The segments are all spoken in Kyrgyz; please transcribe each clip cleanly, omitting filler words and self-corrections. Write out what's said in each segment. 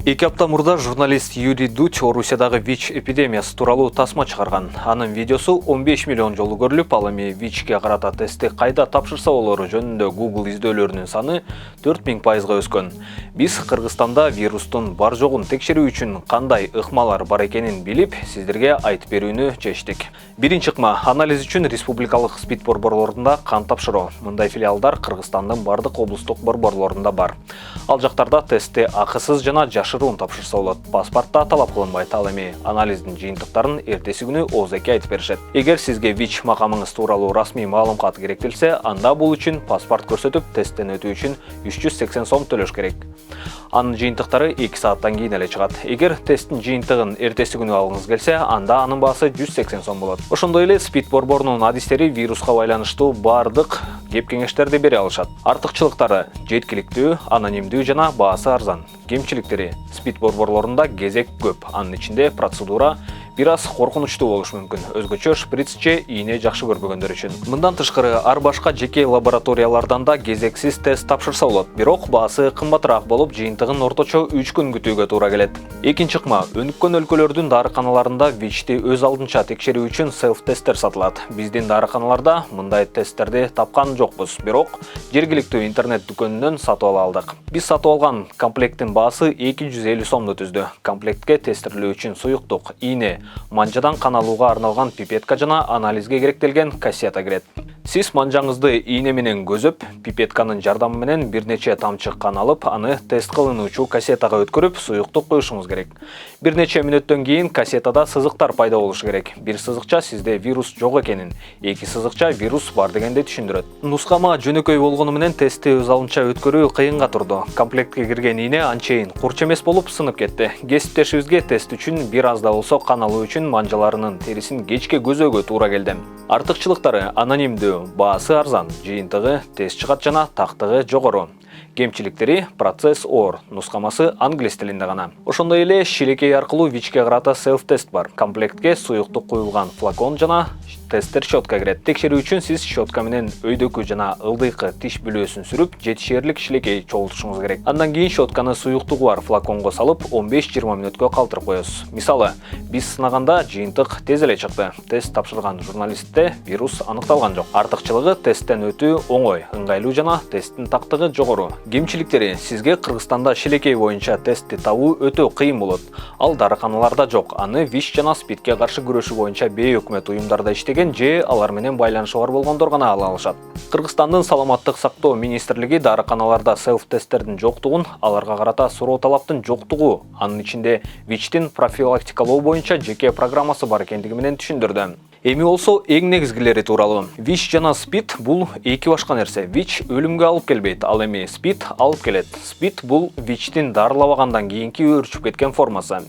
2 апта мурда журналист Юрий Дудь Орусиядагы ВИЧ эпидемиясы тууралуу тасма чыгарган. Анын видеосу 15 миллион жолу көрүлүп, ал эми ВИЧке карата тестти кайда тапшырса болору жөнүндө Google издөөлөрүнүн саны 4000% өскөн. Биз Кыргызстанда вирустун бар жогун текшерүү үчүн кандай ыкмалар бар экенин билип, сиздерге айтып берүүнү чечтик. Биринчи ыкма — анализ үчүн республикалык СПИД борборлорунда кан тапшыруу. Мындай филиалдар Кыргызстандын бардык облустук борборлорунда бар. Ал жактарда тестти акысыз жана жашыруун тапшырса болот. Паспортта талап кылынбайт. Ал эми анализдин жыйынтыктарын эртеси күнү ОЗК айтып беришет. Эгер сизге ВИЧ макамыңыз тууралуу расмий маалымат керектелсе, анда бул үчүн паспорт көрсөтүп, тесттен өтүү үчүн 380 сом төлөш керек. Анын жыйынтыктары 2 сааттан кийин эле чыгат. Эгер тесттин жыйынтыгын эртеси күнү алгыңыз келсе, анда анын баасы 180 сом болот. Ошондой эле СПИД борборунун адистери вируска байланыштуу бардык кеп-кеңештерди бере алышат. Артыкчылыктары — жеткиликтүү, анонимдүү жана баасы арзан. Кемчиликтери — СПИД борборлорунда кезек көп. Анын ичинде процедура бир аз коркунучтуу болушу мүмкүн. Өзгөчө шприц же ийне жакшы көрбөгөндөр үчүн. Мындан тышкары, ар башка жеке лабораториялардан да кезексиз тест тапшырса болот. Бирок баасы кымбатыраак болуп, жыйынтыгын орточо 3 күн күтүүгө туура келет. Экинчи ыкма — өнүккөн өлкөлөрдүн дарыканаларында ВИЧти өз алдынча текшерүү үчүн селф-тесттер сатылат. Биздин дарыканаларда мындай тесттерди тапкан жокпуз, бирок жергиликтүү интернет дүкөнүнөн сатып ала алдык. Биз сатып алган комплекттин баасы 250 сомду түздү. Комплектке тестирлөө үчүн суюктук, ийне, манжадан кан алууга арналган пипетка жана анализге керектелген кассета кирет. Сиз манжаңызды ийне менен көзөп, пипетканын жардамы менен бир нече тамчы кан алып, аны тест кылынуучу кассетага өткөрүп, суюктук куюшуңуз керек. Бир нече мүнөттөн кийин кассетада сызыктар пайда болушу керек. Бир сызыкча сизде вирус жок экенин, эки сызыкча вирус бар дегенди түшүндүрөт. Нускама жөнөкөй болгону менен тестти өз алдынча өткөрүү кыйынга турду. Комплектке кирген ийне анчейин курч эмес болуп сынып кетти. Кесиптешибизге тест үчүн бир аз да болсо кан алуу үчүн манжаларынын терисин кечке көзөөгө туура келди. Артыкчылыктары — анонимдүү, баасы арзан, жыйынтыгы тез чыгат жана тактыгы жогору. Кемчиликтери — процесс оор, нускамасы англис тилинде гана. Ошондой эле шилекей аркылуу ВИЧке карата селф-тест бар. Комплектке суюктук куюлган флакон жана тесттер щетка кирет. Текшерүү үчүн сиз щетка менен өйдөкү жана ылдыйкы тиш бүлөөсүн сүрүп, жетишерлик шилекей чогултушуңуз керек. Андан кийин щетканы суюктугу бар флаконго салып, 15-20 мүнөткө калтырып коесуз. Мисалы, биз сынаганда жыйынтык тез эле чыкты. Тест тапшырган журналистте вирус аныкталган жок. Артыкчылыгы — тесттен өтүү оңой, ыңгайлуу жана тесттин тактыгы жогору. Кемчиликтери — сизге Кыргызстанда шилекей боюнча тестти табуу өтө кыйын болот. Ал дарыканаларда жок. Аны ВИЧ жана СПИДке каршы күрөшүү боюнча бейөкмөт уюмдарда иштеген же алар менен байланышы бар болгондор гана ала алышат. Кыргызстандын саламаттык сактоо министрлиги дарыканаларда селф-тесттердин жоктугун, аларга карата суроо талаптын жоктугу, анын ичинде ВИЧтин профилактикалоо боюнча жеке программасы бар экендиги менен түшүндүрдү. Эми болсо эң негизгилери тууралуу. ВИЧ жана СПИД бул эки башка нерсе. ВИЧ өлүмгө алып келбейт, ал эми СПИД алып келет. СПИД бул ВИЧтин дарылабагандан кийинки өөрчүп кеткен формасы.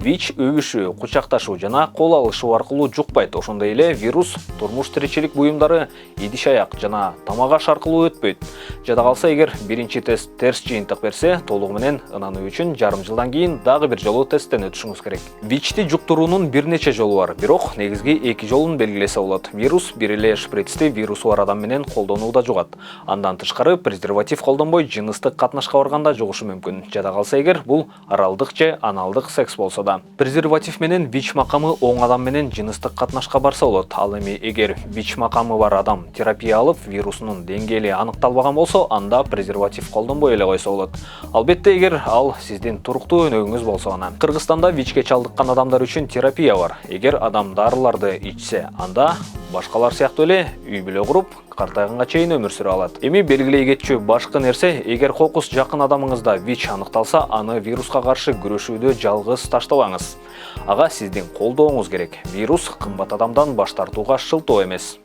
ВИЧ өбүшүү, кучакташуу жана кол алышуу аркылуу жукпайт. Ошондой эле вирус турмуш тиричилик буюмдары, идиш-аяк жана тамак аш аркылуу өтпөйт. Жада калса, эгер биринчи тест терс жыйынтык берсе, толугу менен ынануу үчүн жарым жылдан кийин дагы бир жолу тесттен өтүшүңүз керек. ВИЧти жуктуруунун бир нече жолу бар, бирок негизги эки жолун белгилесе болот. Вирус бир эле шприцти вирусу бар адам менен колдонууда жугат. Андан тышкары презерватив колдонбой жыныстык катнашка барганда жугушу мүмкүн. Жада калса, эгер бул оралдык же аналдык секс болсо да. Презерватив менен ВИЧ макамы оң адам менен жыныстык катнашка барса болот. Ал эми эгер ВИЧ макамы бар адам терапия алып, вирусунун деңгээли аныкталбаган болсо, анда презерватив колдонбой эле койсо болот. Албетте, эгер ал сиздин туруктуу өнөгүңүз болсо гана. Кыргызстанда ВИЧке чалдыккан адамдар үчүн терапия бар. Эгер адам дарыларды ичсе, анда башкалар сыяктуу эле үй бүлө куруп, картайганга чейин өмүр сүрө алат. Эми белгилей кетчү башкы нерсе, эгер кокус жакын адамыңызда ВИЧ аныкталса, аны вируска каршы күрөшүүдө жалгыз таштабаңыз. Ага сиздин колдооңуз керек. Вирус кымбат адамдан баш тартууга шылтоо эмес.